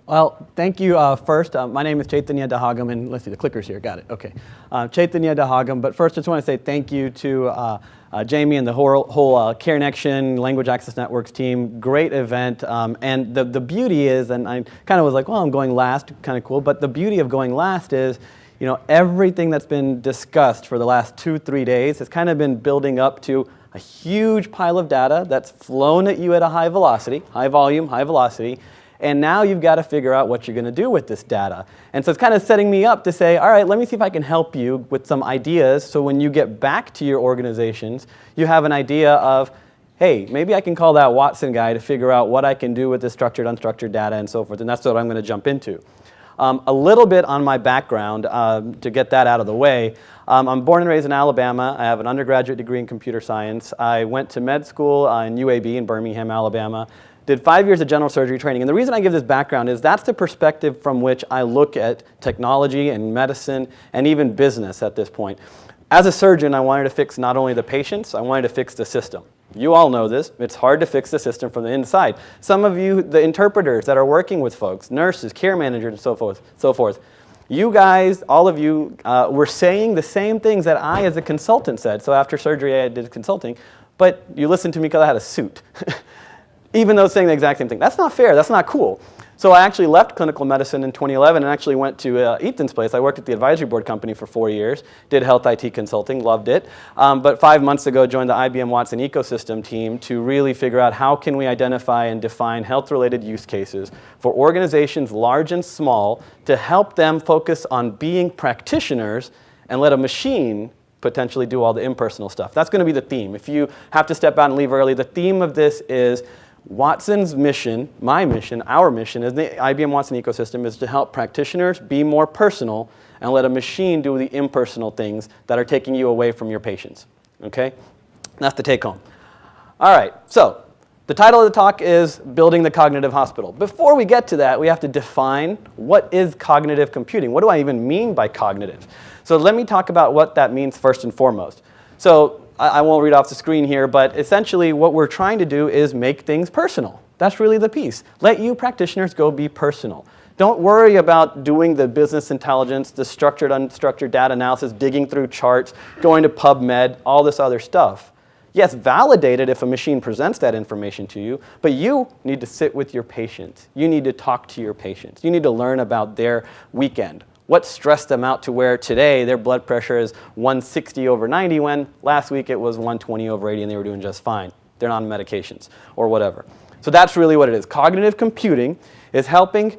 Well, thank you first. My name is Chaitanya Dahagam, and let's see, the clicker's here, got it, okay. Chaitanya Dahagam, but first I just want to say thank you to Jamie and the whole CareNection Language Access Networks team. Great event, and the beauty is, and I kind of was like, well, I'm going last, kind of cool, but the beauty of going last is, you know, everything that's been discussed for the last 2-3 days has kind of been building up to a huge pile of data that's flown at you at a high velocity, high volume, high velocity, and now you've got to figure out what you're going to do with this data. And so it's kind of setting me up to say, all right, let me see if I can help you with some ideas so when you get back to your organizations, you have an idea of, hey, maybe I can call that Watson guy to figure out what I can do with this structured, unstructured data and so forth, and that's what I'm going to jump into. A little bit on my background to get that out of the way. I'm born and raised in Alabama. I have an undergraduate degree in computer science. I went to med school in UAB in Birmingham, Alabama. Did 5 years of general surgery training. And the reason I give this background is that's the perspective from which I look at technology and medicine and even business at this point. As a surgeon, I wanted to fix not only the patients, I wanted to fix the system. You all know this. It's hard to fix the system from the inside. Some of you, the interpreters that are working with folks, nurses, care managers, and so forth, you guys, all of you, were saying the same things that I as a consultant said. So after surgery, I did consulting, but you listened to me because I had a suit. Even though saying the exact same thing. That's not fair, that's not cool. So I actually left clinical medicine in 2011 and actually went to Ethan's place. I worked at the advisory board company for 4 years, did health IT consulting, loved it. But 5 months ago joined the IBM Watson ecosystem team to really figure out how can we identify and define health-related use cases for organizations large and small to help them focus on being practitioners and let a machine potentially do all the impersonal stuff. That's going to be the theme. If you have to step out and leave early, the theme of this is Watson's mission, my mission, our mission as the IBM Watson ecosystem is to help practitioners be more personal and let a machine do the impersonal things that are taking you away from your patients. Okay? That's the take home. All right, so the title of the talk is Building the Cognitive Hospital. Before we get to that, we have to define what is cognitive computing. What do I even mean by cognitive? So let me talk about what that means first and foremost. So I won't read off the screen here, but essentially what we're trying to do is make things personal. That's really the piece. Let you practitioners go be personal. Don't worry about doing the business intelligence, the structured, unstructured data analysis, digging through charts, going to PubMed, all this other stuff. Yes, validate it if a machine presents that information to you, but you need to sit with your patients. You need to talk to your patients. You need to learn about their weekend. What stressed them out to where today their blood pressure is 160/90 when last week it was 120/80 and they were doing just fine. They're not on medications or whatever. So that's really what it is. Cognitive computing is helping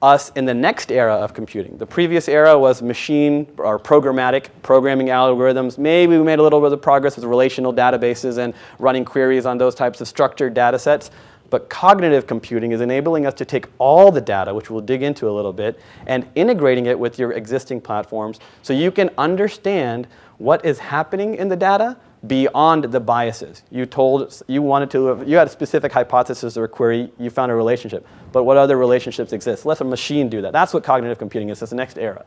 us in the next era of computing. The previous era was machine or programmatic programming algorithms. Maybe we made a little bit of progress with relational databases and running queries on those types of structured data sets. But cognitive computing is enabling us to take all the data, which we'll dig into a little bit, and integrating it with your existing platforms so you can understand what is happening in the data beyond the biases. You had a specific hypothesis or a query, you found a relationship. But what other relationships exist? Let a machine do that. That's what cognitive computing is. It's the next era.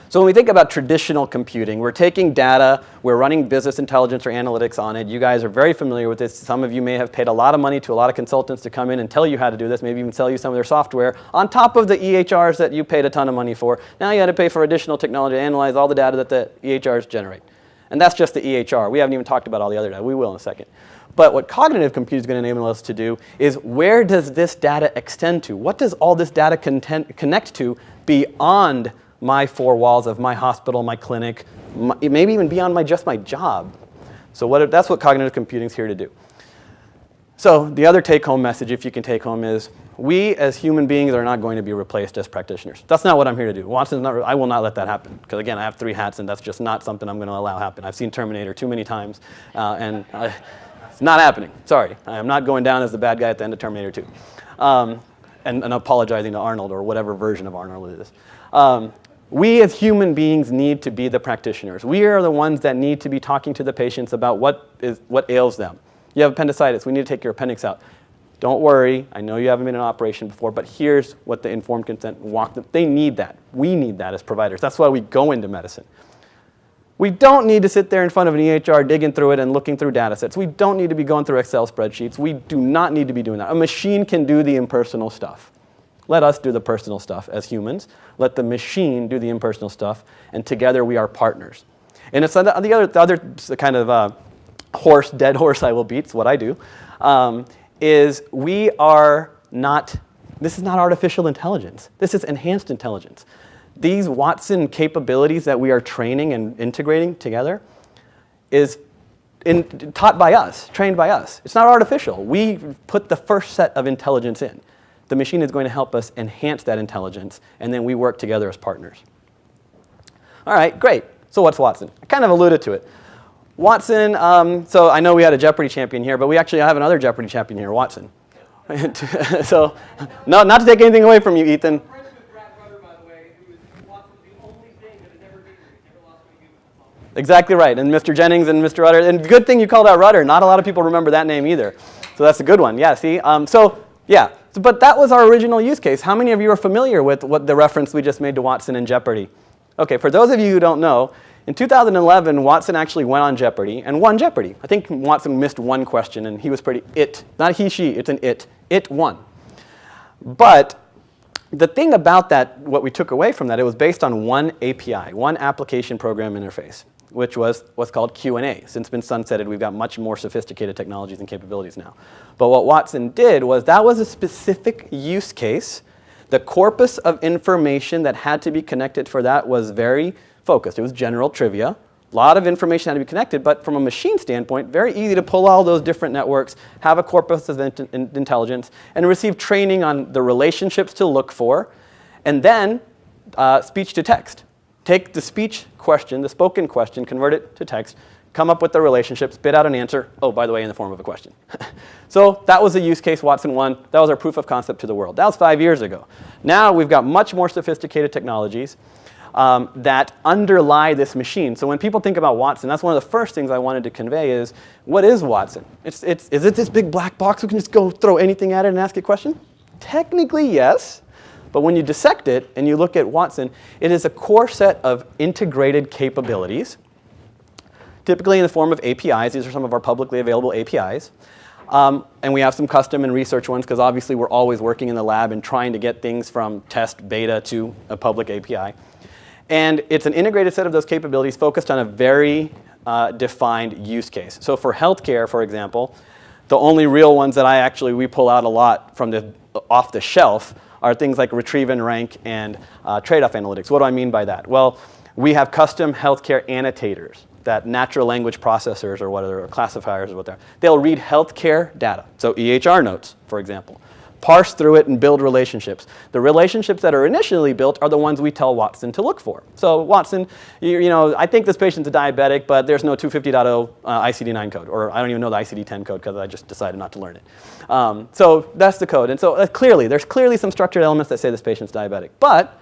So when we think about traditional computing, we're taking data, we're running business intelligence or analytics on it. You guys are very familiar with this. Some of you may have paid a lot of money to a lot of consultants to come in and tell you how to do this, maybe even sell you some of their software on top of the EHRs that you paid a ton of money for. Now you had to pay for additional technology to analyze all the data that the EHRs generate. And that's just the EHR. We haven't even talked about all the other data. We will in a second. But what cognitive computing is going to enable us to do is where does this data extend to? What does all this data connect to beyond my four walls of my hospital, my clinic, maybe even beyond just my job? So that's what cognitive computing is here to do. So the other take-home message, if you can take home, is we as human beings are not going to be replaced as practitioners. That's not what I'm here to do. Watson's not. I will not let that happen because again, I have 3 hats, and that's just not something I'm going to allow happen. I've seen Terminator too many times, and it's not happening. Sorry, I am not going down as the bad guy at the end of Terminator 2, and apologizing to Arnold or whatever version of Arnold it is. We as human beings need to be the practitioners. We are the ones that need to be talking to the patients about what ails them. You have appendicitis, we need to take your appendix out. Don't worry, I know you haven't been in an operation before, but here's what the informed consent walk them. They need that. We need that as providers. That's why we go into medicine. We don't need to sit there in front of an EHR digging through it and looking through data sets. We don't need to be going through Excel spreadsheets. We do not need to be doing that. A machine can do the impersonal stuff. Let us do the personal stuff as humans. Let the machine do the impersonal stuff. And together we are partners. And it's the other kind of dead horse I will beat, it's what I do, is we are not, this is not artificial intelligence. This is enhanced intelligence. These Watson capabilities that we are training and integrating together is taught by us, trained by us. It's not artificial. We put the first set of intelligence in. The machine is going to help us enhance that intelligence, and then we work together as partners. All right, great. So what's Watson? I kind of alluded to it. Watson, so I know we had a Jeopardy champion here, but we actually have another Jeopardy champion here, Watson. So, no, not to take anything away from you, Ethan. Exactly right, and Mr. Jennings and Mr. Rudder, and good thing you called out Rudder. Not a lot of people remember that name either. So that's a good one, yeah, see? But that was our original use case. How many of you are familiar with what the reference we just made to Watson and Jeopardy? Okay, for those of you who don't know, in 2011, Watson actually went on Jeopardy and won Jeopardy. I think Watson missed one question, and he was not he, she, it's an it. It won. But the thing about that, what we took away from that, it was based on one API, one application program interface, which was what's called Q&A. Since it's been sunsetted, we've got much more sophisticated technologies and capabilities now. But what Watson did was that was a specific use case. The corpus of information that had to be connected for that was very focused. It was general trivia. A lot of information had to be connected, but from a machine standpoint, very easy to pull all those different networks, have a corpus of intelligence, and receive training on the relationships to look for, and then speech to text. Take the speech question, the spoken question, convert it to text, come up with the relationship, spit out an answer, oh, by the way, in the form of a question. So that was the use case Watson won. That was our proof of concept to the world. That was 5 years ago. Now we've got much more sophisticated technologies that underlie this machine. So when people think about Watson, that's one of the first things I wanted to convey is, what is Watson? Is it this big black box we can just go throw anything at it and ask a question? Technically, yes. But when you dissect it and you look at Watson, it is a core set of integrated capabilities, typically in the form of APIs. These are some of our publicly available APIs. And we have some custom and research ones because obviously we're always working in the lab and trying to get things from test beta to a public API. And it's an integrated set of those capabilities focused on a very defined use case. So for healthcare, for example, the only real ones that we pull out a lot from off the shelf are things like retrieve and rank and trade-off analytics. What do I mean by that? Well, we have custom healthcare annotators, that natural language processors or classifiers or what they're. They'll read healthcare data, so EHR notes, for example, parse through it and build relationships. The relationships that are initially built are the ones we tell Watson to look for. So Watson, you know, I think this patient's a diabetic, but there's no 250.0 ICD-9 code, or I don't even know the ICD-10 code because I just decided not to learn it. So that's the code. And so there's clearly some structured elements that say this patient's diabetic. But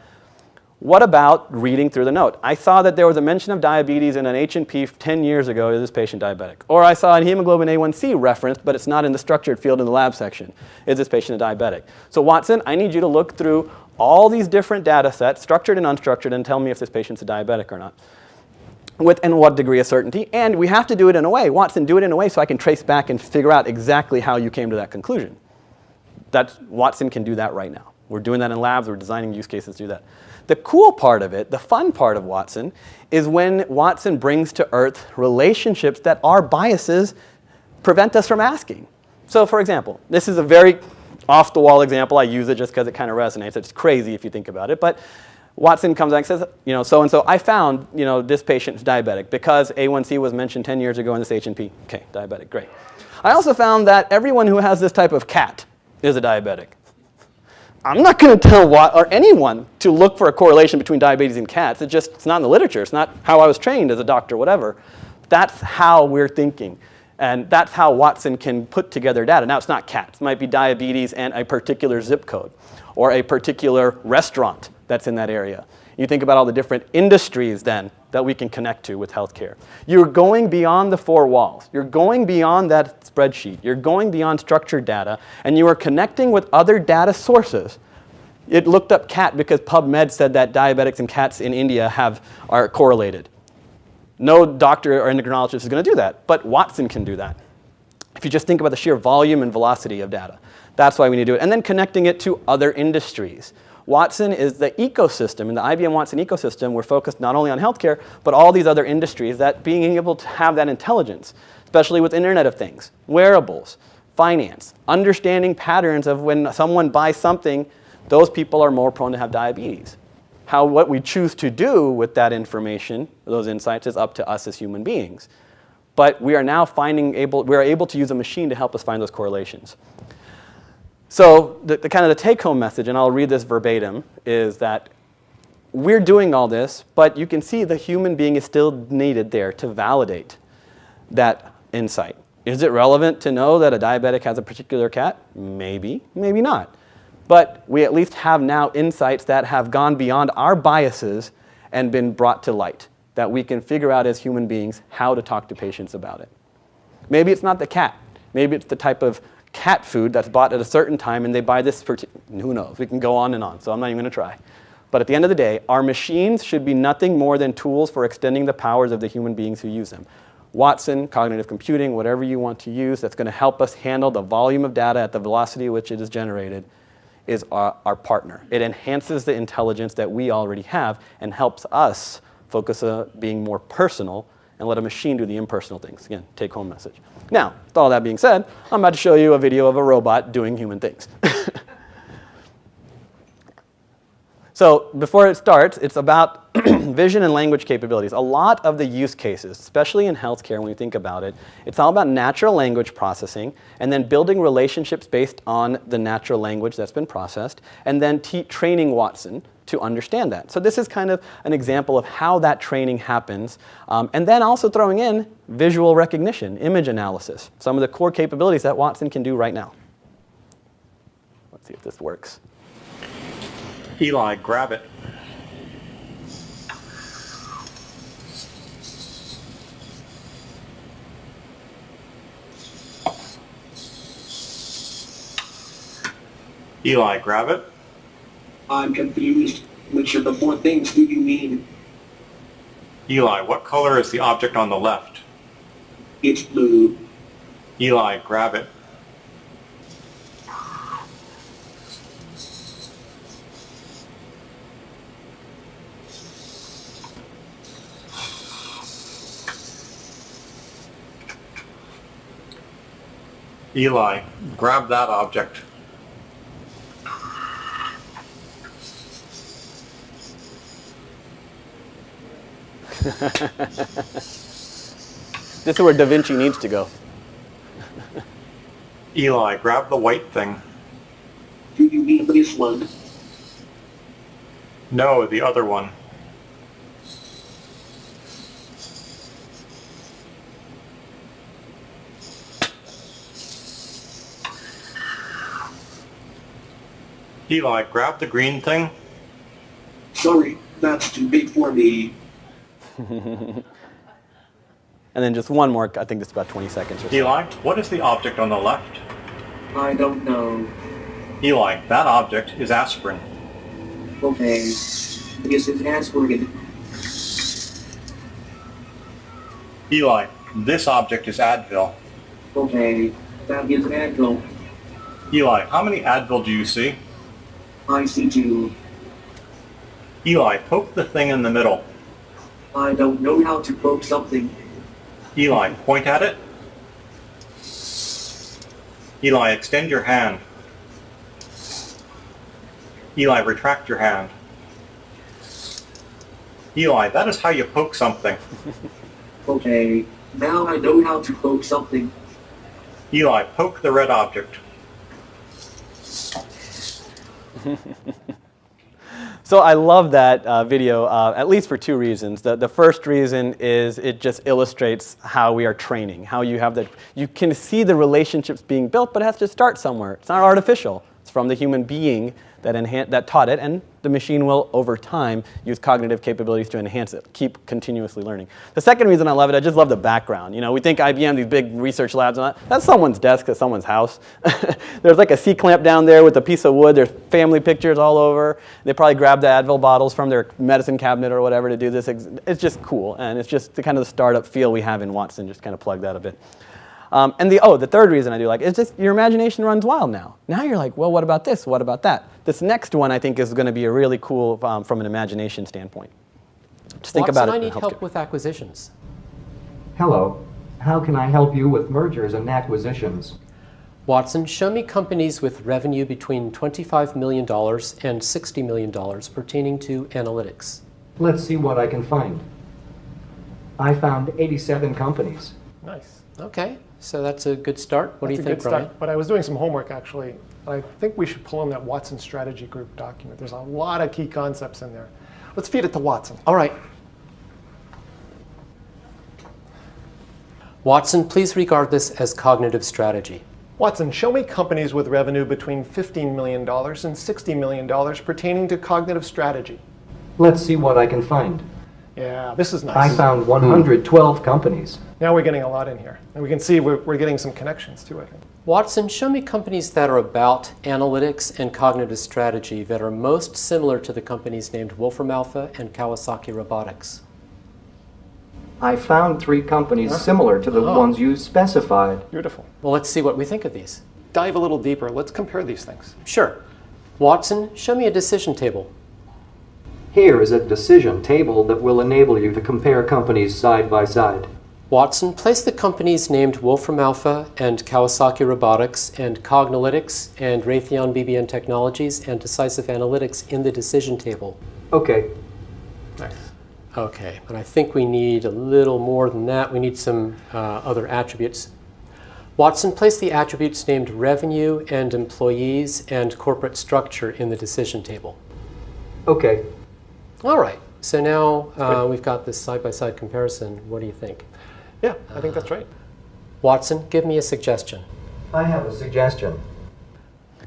what about reading through the note? I saw that there was a mention of diabetes in an H&P 10 years ago. Is this patient diabetic? Or I saw a hemoglobin A1C referenced, but it's not in the structured field in the lab section. Is this patient a diabetic? So Watson, I need you to look through all these different data sets, structured and unstructured, and tell me if this patient's a diabetic or not. And what degree of certainty. And we have to do it in a way. Watson, do it in a way so I can trace back and figure out exactly how you came to that conclusion. Watson can do that right now. We're doing that in labs. We're designing use cases to do that. The cool part of it, the fun part of Watson, is when Watson brings to earth relationships that our biases prevent us from asking. So for example, this is a very off-the-wall example. I use it just because it kind of resonates. It's crazy if you think about it. But Watson comes back and says, you know, so-and-so, I found, you know, this patient is diabetic because A1C was mentioned 10 years ago in this H&P. Okay, diabetic, great. I also found that everyone who has this type of cat is a diabetic. I'm not going to tell anyone to look for a correlation between diabetes and cats. It's not in the literature. It's not how I was trained as a doctor, whatever. That's how we're thinking. And that's how Watson can put together data. Now, it's not cats. It might be diabetes and a particular zip code or a particular restaurant that's in that area. You think about all the different industries then that we can connect to with healthcare. You're going beyond the four walls. You're going beyond that spreadsheet. You're going beyond structured data, and you are connecting with other data sources. It looked up cat because PubMed said that diabetics and cats in India are correlated. No doctor or endocrinologist is going to do that, but Watson can do that. If you just think about the sheer volume and velocity of data, that's why we need to do it. And then connecting it to other industries. Watson is the ecosystem, in the IBM Watson ecosystem, we're focused not only on healthcare, but all these other industries, that being able to have that intelligence, especially with Internet of Things, wearables, finance, understanding patterns of when someone buys something, those people are more prone to have diabetes. What we choose to do with that information, those insights, is up to us as human beings. But we are now we are able to use a machine to help us find those correlations. So the kind of the take-home message, and I'll read this verbatim, is that we're doing all this, but you can see the human being is still needed there to validate that insight. Is it relevant to know that a diabetic has a particular cat? Maybe, maybe not. But we at least have now insights that have gone beyond our biases and been brought to light, that we can figure out as human beings how to talk to patients about it. Maybe it's not the cat. Maybe it's the type of cat food that's bought at a certain time and they buy this, who knows, we can go on and on, so I'm not even going to try. But at the end of the day, our machines should be nothing more than tools for extending the powers of the human beings who use them. Watson, cognitive computing, whatever you want to use that's going to help us handle the volume of data at the velocity at which it is generated is our partner. It enhances the intelligence that we already have and helps us focus on being more personal and let a machine do the impersonal things. Again, take-home message. Now, with all that being said, I'm about to show you a video of a robot doing human things. So before it starts, it's about vision and language capabilities. A lot of the use cases, especially in healthcare when you think about it, it's all about natural language processing and then building relationships based on the natural language that's been processed and then training Watson to understand that. So this is kind of an example of how that training happens. And then also throwing in visual recognition, image analysis, some of the core capabilities that Watson can do right now. Let's see if this works. Eli, grab it. Eli, grab it. I'm confused. Which of the four things do you mean? Eli, what color is the object on the left? It's blue. Eli, grab it. Eli, grab that object. This is where Da Vinci needs to go. Eli, grab the white thing. Do you mean this one? No, the other one. Eli, grab the green thing. Sorry, that's too big for me. And then just one more, I think it's about 20 seconds or so. Eli, what is the object on the left? I don't know. Eli, that object is aspirin. Okay. Yes, it's aspirin. Eli, this object is Advil. Okay. That is an Advil. Eli, how many Advil do you see? I see two. Eli, poke the thing in the middle. I don't know how to poke something. Eli, point at it. Eli, extend your hand. Eli, retract your hand. Eli, that is how you poke something. Okay. Now I know how to poke something. Eli, poke the red object. So I love that video, at least for two reasons. The first reason is it just illustrates how we are training, how you have that. You can see the relationships being built, but it has to start somewhere. It's not artificial. It's from the human being that taught it, and the machine will, over time, use cognitive capabilities to enhance it, keep continuously learning. The second reason I love it, I just love the background. You know, we think IBM, these big research labs, and that's someone's desk at someone's house. There's like a C-clamp down there with a piece of wood. There's family pictures all over. They probably grabbed the Advil bottles from their medicine cabinet or whatever to do this. It's just cool, and it's just the kind of the startup feel we have in Watson. Just kind of plug that a bit. The third reason I do like it is just your imagination runs wild now. Now you're like, well, what about this? What about that? This next one I think is going to be a really cool from an imagination standpoint. Just think Watson, about it. I need help with acquisitions. Hello. How can I help you with mergers and acquisitions? Watson, show me companies with revenue between $25 million and $60 million pertaining to analytics. Let's see what I can find. I found 87 companies. Nice. Okay, so that's a good start. What do you think, That's a good Brian? start. But I was doing some homework, actually. I think we should pull in that Watson strategy group document. There's a lot of key concepts in there. Let's feed it to Watson. All right. Watson, please regard this as cognitive strategy. Watson, show me companies with revenue between $15 million and $60 million pertaining to cognitive strategy. Let's see what I can find. Yeah, this is nice. I found 112 companies. Now we're getting a lot in here. And we can see we're getting some connections too, I think. Watson, show me companies that are about analytics and cognitive strategy that are most similar to the companies named Wolfram Alpha and Kawasaki Robotics. I found 3 companies similar to the ones you specified. Beautiful. Well, let's see what we think of these. Dive a little deeper. Let's compare these things. Sure. Watson, show me a decision table. Here is a decision table that will enable you to compare companies side by side. Watson, place the companies named Wolfram Alpha and Kawasaki Robotics and Cognalytics and Raytheon BBN Technologies and Decisive Analytics in the decision table. Okay. Nice. Okay, but I think we need a little more than that. We need some other attributes. Watson, place the attributes named revenue and employees and corporate structure in the decision table. Okay. All right, so now we've got this side-by-side comparison. What do you think? Yeah, I think that's right. Watson, give me a suggestion. I have a suggestion.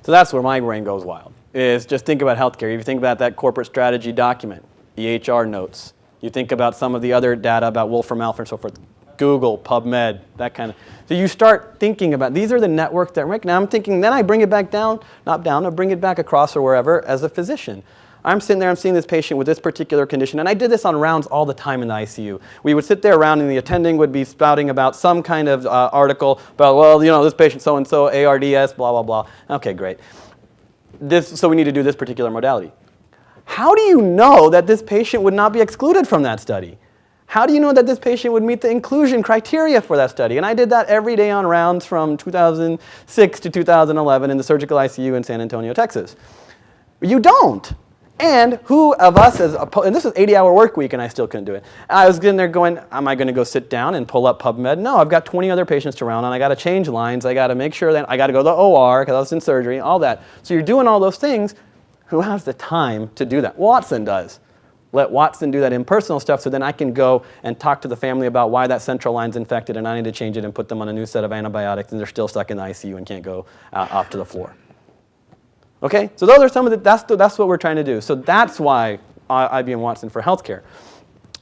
So that's where my brain goes wild, is just think about healthcare. If you think about that corporate strategy document, the HR notes, you think about some of the other data about Wolfram Alpha and so forth, Google, PubMed, that kind of. So you start thinking about, these are the networks that make. Now I'm thinking, then I bring it back down, not down, I bring it back across or wherever as a physician. I'm sitting there, I'm seeing this patient with this particular condition, and I did this on rounds all the time in the ICU. We would sit there around and the attending would be spouting about some kind of article about, well, you know, this patient so-and-so, ARDS, blah, blah, blah. Okay, great. So we need to do this particular modality. How do you know that this patient would not be excluded from that study? How do you know that this patient would meet the inclusion criteria for that study? And I did that every day on rounds from 2006 to 2011 in the surgical ICU in San Antonio, Texas. You don't. And who of us, and this was 80-hour work week and I still couldn't do it. I was in there going, am I going to go sit down and pull up PubMed? No, I've got 20 other patients to round on. I got to change lines. I got to make sure that I got to go to the OR because I was in surgery, all that. So you're doing all those things. Who has the time to do that? Watson does. Let Watson do that impersonal stuff so then I can go and talk to the family about why that central line's infected and I need to change it and put them on a new set of antibiotics and they're still stuck in the ICU and can't go off to the floor. Okay, so those are some of the, that's what we're trying to do. So that's why IBM Watson for healthcare.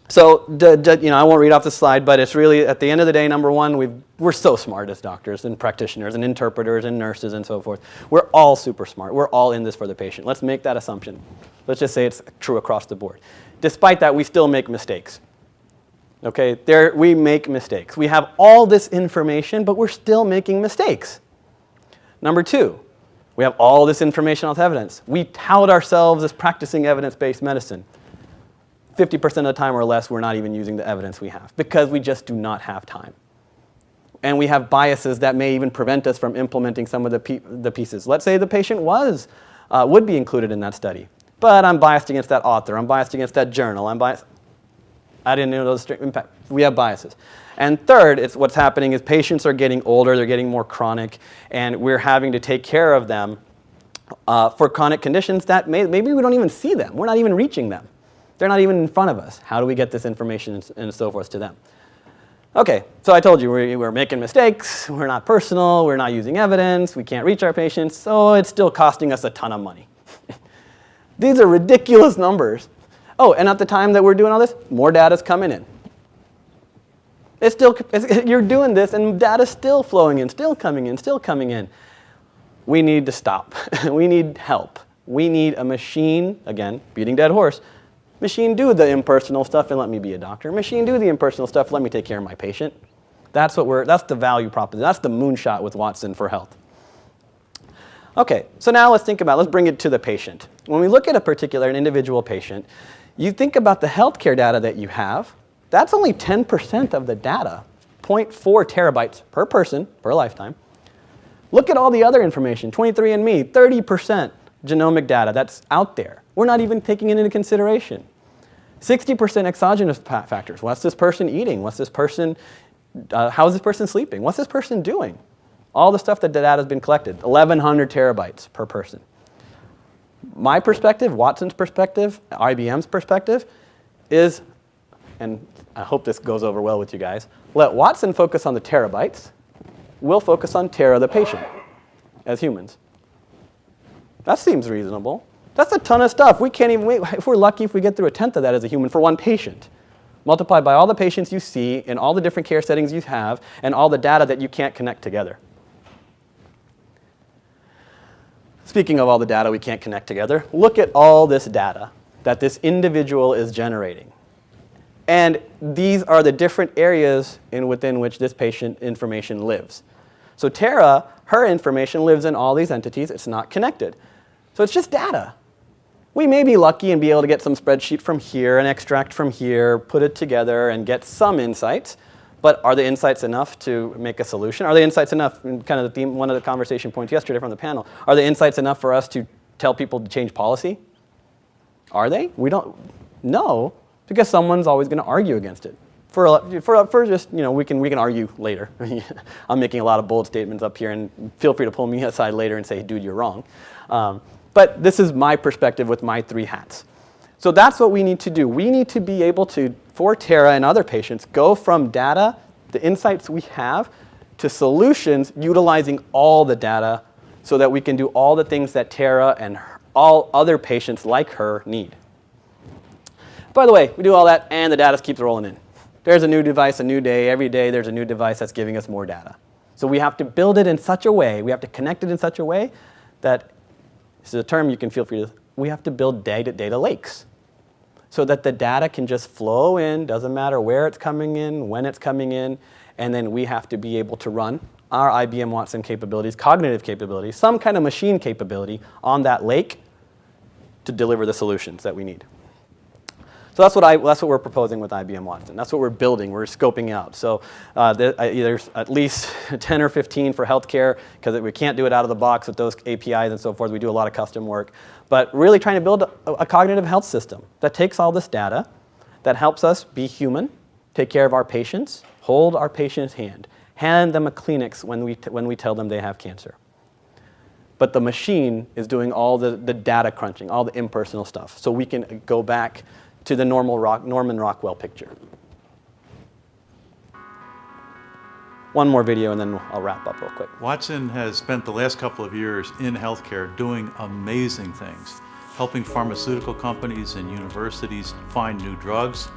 So, you know, I won't read off the slide, but it's really, at the end of the day, number one, we're so smart as doctors and practitioners and interpreters and nurses and so forth. We're all super smart. We're all in this for the patient. Let's make that assumption. Let's just say it's true across the board. Despite that, we still make mistakes. Okay, we make mistakes. We have all this information, but we're still making mistakes. Number two, we have all this information with evidence. We tout ourselves as practicing evidence-based medicine. 50% of the time or less, we're not even using the evidence we have because we just do not have time. And we have biases that may even prevent us from implementing some of the pieces. Let's say the patient would be included in that study, but I'm biased against that author. I'm biased against that journal. I'm biased. I didn't know those impact. We have biases. And third, it's what's happening is patients are getting older, they're getting more chronic, and we're having to take care of them for chronic conditions that maybe we don't even see them. We're not even reaching them. They're not even in front of us. How do we get this information and so forth to them? Okay, so I told you we're making mistakes, we're not personal, we're not using evidence, we can't reach our patients, so it's still costing us a ton of money. These are ridiculous numbers. Oh, and at the time that we're doing all this, more data's coming in. You're doing this and data's still flowing in, still coming in, still coming in. We need to stop. We need help. We need a machine, again, beating dead horse. Machine, do the impersonal stuff and let me be a doctor. Machine, do the impersonal stuff, let me take care of my patient. That's the value proposition. That's the moonshot with Watson for health. Okay, so now let's bring it to the patient. When we look at an individual patient, you think about the healthcare data that you have, that's only 10% of the data, 0.4 terabytes per person per lifetime. Look at all the other information, 23andMe, 30% genomic data that's out there. We're not even taking it into consideration. 60% exogenous factors. What's this person eating? What's this person, how is this person sleeping? What's this person doing? All the stuff that the data has been collected, 1,100 terabytes per person. My perspective, Watson's perspective, IBM's perspective is, and I hope this goes over well with you guys, let Watson focus on the terabytes. We'll focus on Tara, the patient, as humans. That seems reasonable. That's a ton of stuff. We can't even wait. If we're lucky if we get through a tenth of that as a human for one patient. Multiplied by all the patients you see in all the different care settings you have and all the data that you can't connect together. Speaking of all the data we can't connect together, look at all this data that this individual is generating. And these are the different areas within which this patient information lives. So Tara, her information lives in all these entities. It's not connected. So it's just data. We may be lucky and be able to get some spreadsheet from here, an extract from here, put it together and get some insights. But are the insights enough to make a solution? Are the insights enough, kind of the theme, one of the conversation points yesterday from the panel, are the insights enough for us to tell people to change policy? Are they? We don't know, because someone's always going to argue against it. For just, we can argue later. I'm making a lot of bold statements up here, and feel free to pull me aside later and say, dude, you're wrong. But this is my perspective with my 3 hats. So that's what we need to do. We need to be able to, for Tara and other patients, go from data, the insights we have, to solutions utilizing all the data so that we can do all the things that Tara and all other patients like her need. By the way, we do all that and the data keeps rolling in. There's a new device, a new day. Every day there's a new device that's giving us more data. So we have to build it in such a way, we have to connect it in such a way that, this is a term you can feel free to, we have to build data lakes so that the data can just flow in, doesn't matter where it's coming in, when it's coming in, and then we have to be able to run our IBM Watson capabilities, cognitive capabilities, some kind of machine capability on that lake to deliver the solutions that we need. So that's what we're proposing with IBM Watson. That's what we're building. We're scoping out. So there's at least 10 or 15 for healthcare because we can't do it out of the box with those APIs and so forth. We do a lot of custom work. But really trying to build a cognitive health system that takes all this data, that helps us be human, take care of our patients, hold our patient's hand them a Kleenex when we tell them they have cancer. But the machine is doing all the data crunching, all the impersonal stuff. So we can go back to the Norman Rockwell picture. One more video and then I'll wrap up real quick. Watson has spent the last couple of years in healthcare doing amazing things, helping pharmaceutical companies and universities find new drugs.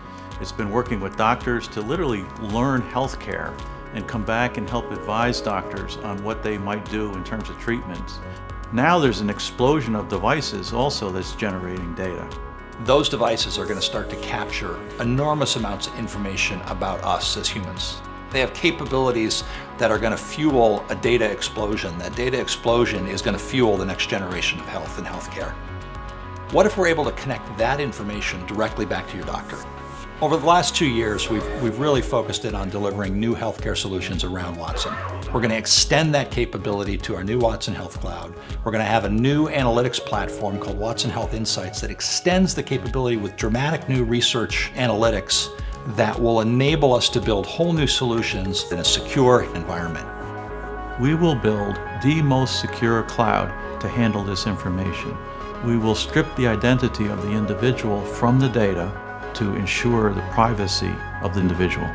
It's been working with doctors to literally learn healthcare and come back and help advise doctors on what they might do in terms of treatments. Now there's an explosion of devices also that's generating data. Those devices are going to start to capture enormous amounts of information about us as humans. They have capabilities that are going to fuel a data explosion. That data explosion is going to fuel the next generation of health and healthcare. What if we're able to connect that information directly back to your doctor? Over the last 2 years, we've really focused in on delivering new healthcare solutions around Watson. We're going to extend that capability to our new Watson Health Cloud. We're going to have a new analytics platform called Watson Health Insights that extends the capability with dramatic new research analytics that will enable us to build whole new solutions in a secure environment. We will build the most secure cloud to handle this information. We will strip the identity of the individual from the data to ensure the privacy of the individual.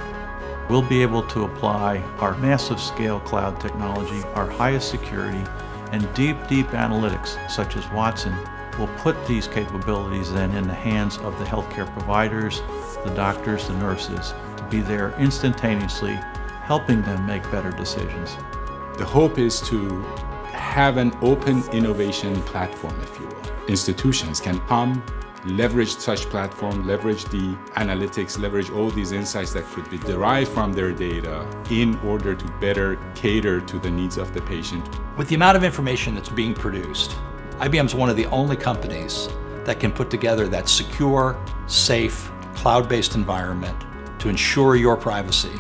We'll be able to apply our massive scale cloud technology, our highest security, and deep analytics such as Watson will put these capabilities then in the hands of the healthcare providers, the doctors, the nurses, to be there instantaneously, helping them make better decisions. The hope is to have an open innovation platform, if you will. Institutions can come, leverage such platform, leverage the analytics, leverage all these insights that could be derived from their data in order to better cater to the needs of the patient. With the amount of information that's being produced, IBM's one of the only companies that can put together that secure, safe, cloud-based environment to ensure your privacy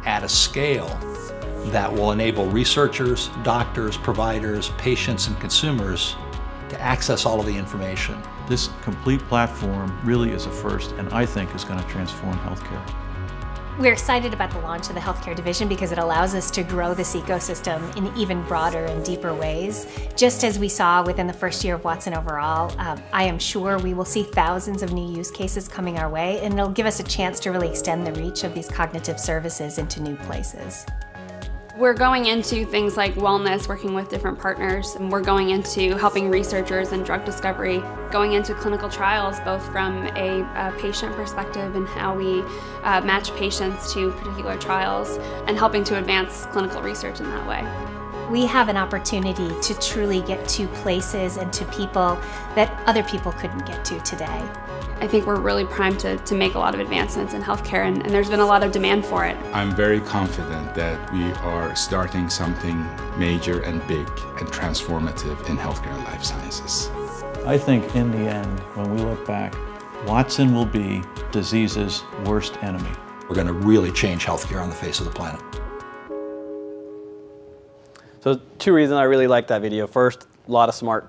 at a scale that will enable researchers, doctors, providers, patients, and consumers to access all of the information. This complete platform really is a first, and I think is going to transform healthcare. We're excited about the launch of the healthcare division because it allows us to grow this ecosystem in even broader and deeper ways. Just as we saw within the first year of Watson overall, I am sure we will see thousands of new use cases coming our way, and it'll give us a chance to really extend the reach of these cognitive services into new places. We're going into things like wellness, working with different partners, and we're going into helping researchers in drug discovery, going into clinical trials, both from a patient perspective and how we match patients to particular trials, and helping to advance clinical research in that way. We have an opportunity to truly get to places and to people that other people couldn't get to today. I think we're really primed to make a lot of advancements in healthcare, and there's been a lot of demand for it. I'm very confident that we are starting something major and big and transformative in healthcare and life sciences. I think in the end, when we look back, Watson will be disease's worst enemy. We're going to really change healthcare on the face of the planet. So 2 reasons I really like that video. First, a lot of smart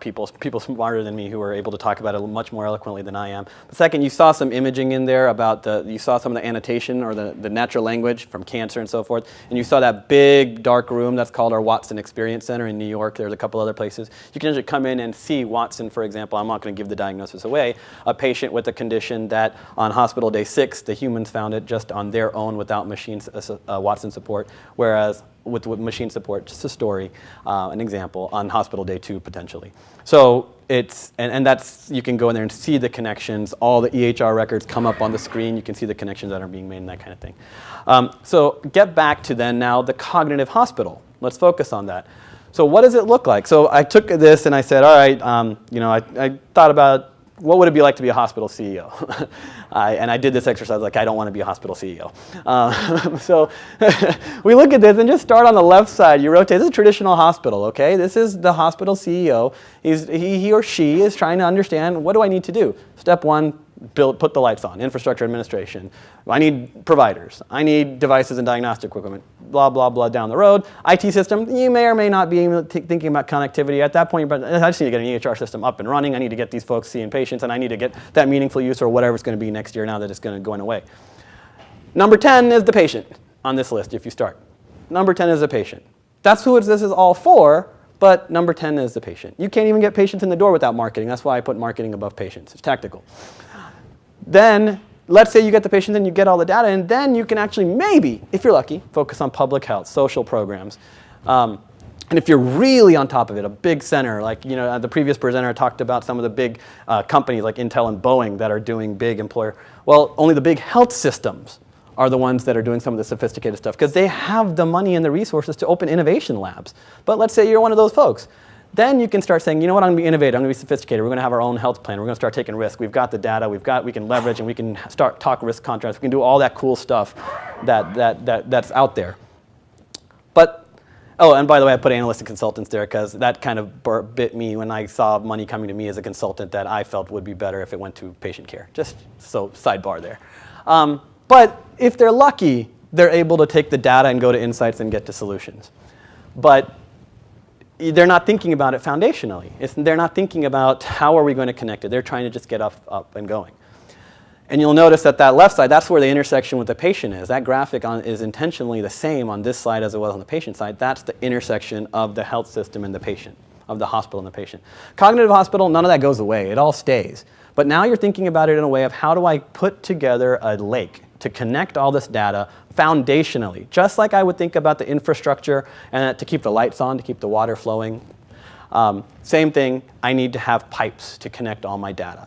people smarter than me who are able to talk about it much more eloquently than I am. But second, you saw some imaging in there about you saw some of the annotation or the natural language from cancer and so forth. And you saw that big dark room that's called our Watson Experience Center in New York. There's a couple other places. You can actually come in and see Watson, for example. I'm not going to give the diagnosis away. A patient with a condition that on hospital day 6, the humans found it just on their own without machines, Watson support, whereas with machine support, just a story, an example, on hospital day 2 potentially. So it's, and that's, you can go in there and see the connections, all the EHR records come up on the screen, you can see the connections that are being made and that kind of thing. So get back to then now the cognitive hospital. Let's focus on that. So what does it look like? So I took this and I said, all right, I thought about what would it be like to be a hospital CEO? And I did this exercise like, I don't want to be a hospital CEO. So we look at this and just start on the left side. You rotate. This is a traditional hospital, okay? This is the hospital CEO. He or she is trying to understand, what do I need to do? Step 1, put the lights on, infrastructure administration. I need providers. I need devices and diagnostic equipment, blah, blah, blah, down the road. IT system, you may or may not be thinking about connectivity at that point, but I just need to get an EHR system up and running. I need to get these folks seeing patients, and I need to get that meaningful use or whatever it's going to be next year now that it's going to go away. Number 10 is the patient on this list if you start. Number 10 is the patient. That's who this is all for, but number 10 is the patient. You can't even get patients in the door without marketing. That's why I put marketing above patients. It's tactical. Then, let's say you get the patient and you get all the data, and then you can actually maybe, if you're lucky, focus on public health, social programs. And if you're really on top of it, a big center, like the previous presenter talked about some of the big companies like Intel and Boeing that are doing big employer. Well, only the big health systems are the ones that are doing some of the sophisticated stuff because they have the money and the resources to open innovation labs. But let's say you're one of those folks. Then you can start saying, you know what, I'm going to be innovative, I'm going to be sophisticated, we're going to have our own health plan, we're going to start taking risks, we've got the data, we can leverage, and we can start talk risk contracts, we can do all that cool stuff that's out there. But, oh, and by the way, I put analysts and consultants there because that kind of bit me when I saw money coming to me as a consultant that I felt would be better if it went to patient care. Just so sidebar there. But if they're lucky, they're able to take the data and go to insights and get to solutions. But they're not thinking about it foundationally. They're not thinking about how are we going to connect it. They're trying to just get up and going. And you'll notice that left side, that's where the intersection with the patient is. That graphic is intentionally the same on this side as it was on the patient side. That's the intersection of the health system and the patient, of the hospital and the patient. Cognitive hospital, none of that goes away. It all stays. But now you're thinking about it in a way of how do I put together a lake to connect all this data foundationally, just like I would think about the infrastructure and to keep the lights on, to keep the water flowing. Same thing, I need to have pipes to connect all my data.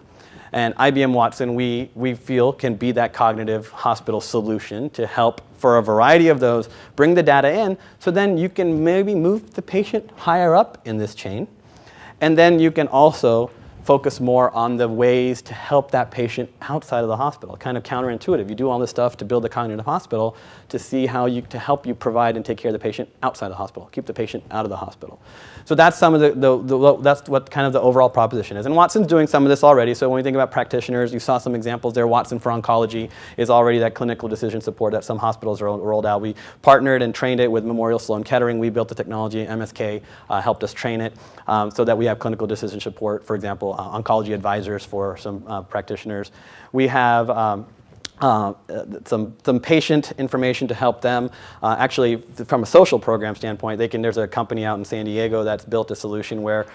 And IBM Watson, we feel, can be that cognitive hospital solution to help for a variety of those, bring the data in, so then you can maybe move the patient higher up in this chain. And then you can also focus more on the ways to help that patient outside of the hospital. Kind of counterintuitive. You do all this stuff to build a cognitive hospital to see how to help you provide and take care of the patient outside the hospital, keep the patient out of the hospital. So that's some of that's what kind of the overall proposition is. And Watson's doing some of this already. So when we think about practitioners, you saw some examples there. Watson for Oncology is already that clinical decision support that some hospitals are rolled out. We partnered and trained it with Memorial Sloan Kettering. We built the technology. MSK helped us train it so that we have clinical decision support, for example, oncology advisors for some practitioners. We have some patient information to help them. Actually, from a social program standpoint, there's a company out in San Diego that's built a solution where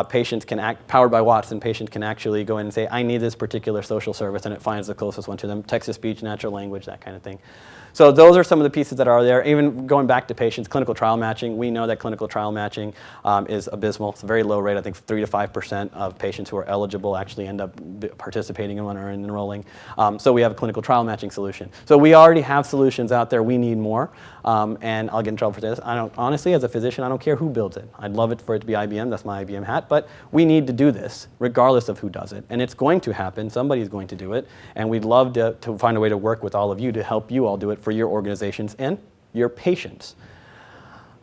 patients can powered by Watson, patients can actually go in and say, I need this particular social service, and it finds the closest one to them, text-to-speech, natural language, that kind of thing. So those are some of the pieces that are there. Even going back to patients, clinical trial matching, we know that clinical trial matching is abysmal. It's a very low rate. I think 3 to 5% of patients who are eligible actually end up participating in one or enrolling. So we have a clinical trial matching solution. So we already have solutions out there. We need more. And I'll get in trouble for this. Honestly, as a physician, I don't care who builds it. I'd love it for it to be IBM. That's my IBM hat. But we need to do this regardless of who does it. And it's going to happen. Somebody's going to do it. And we'd love to find a way to work with all of you to help you all do it for your organizations and your patients.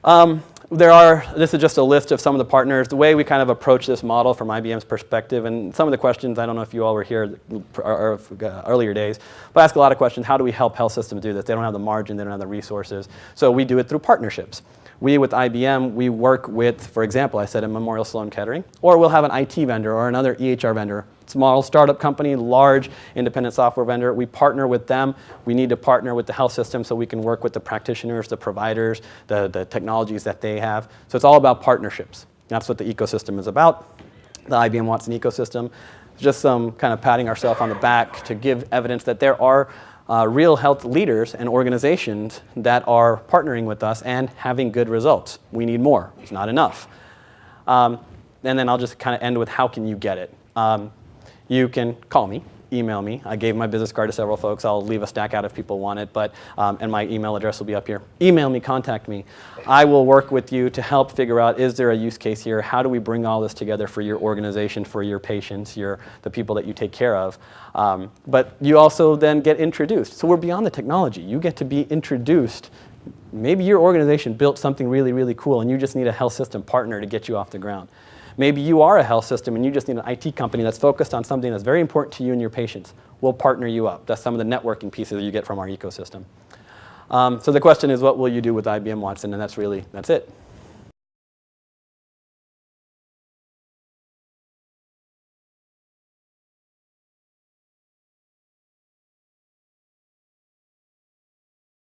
This is just a list of some of the partners. The way we kind of approach this model from IBM's perspective, and some of the questions, I don't know if you all were here earlier days, but I ask a lot of questions. How do we help health systems do this? They don't have the margin, they don't have the resources. So we do it through partnerships. We, with IBM, we work with, for example, I said a Memorial Sloan Kettering, or we'll have an IT vendor or another EHR vendor, small startup company, large independent software vendor. We partner with them. We need to partner with the health system so we can work with the practitioners, the providers, the technologies that they have. So it's all about partnerships. That's what the ecosystem is about, the IBM Watson ecosystem. Just some kind of patting ourselves on the back to give evidence that there are real health leaders and organizations that are partnering with us and having good results. We need more. It's not enough. And then I'll just kind of end with how can you get it. You can call me, email me. I gave my business card to several folks. I'll leave a stack out if people want it, but and my email address will be up here. Email me, contact me. I will work with you to help figure out, is there a use case here? How do we bring all this together for your organization, for your patients, the people that you take care of? But you also then get introduced. So we're beyond the technology. You get to be introduced. Maybe your organization built something really, really cool, and you just need a health system partner to get you off the ground. Maybe you are a health system and you just need an IT company that's focused on something that's very important to you and your patients. We'll partner you up. That's some of the networking pieces you get from our ecosystem. So the question is, what will you do with IBM Watson? And that's it.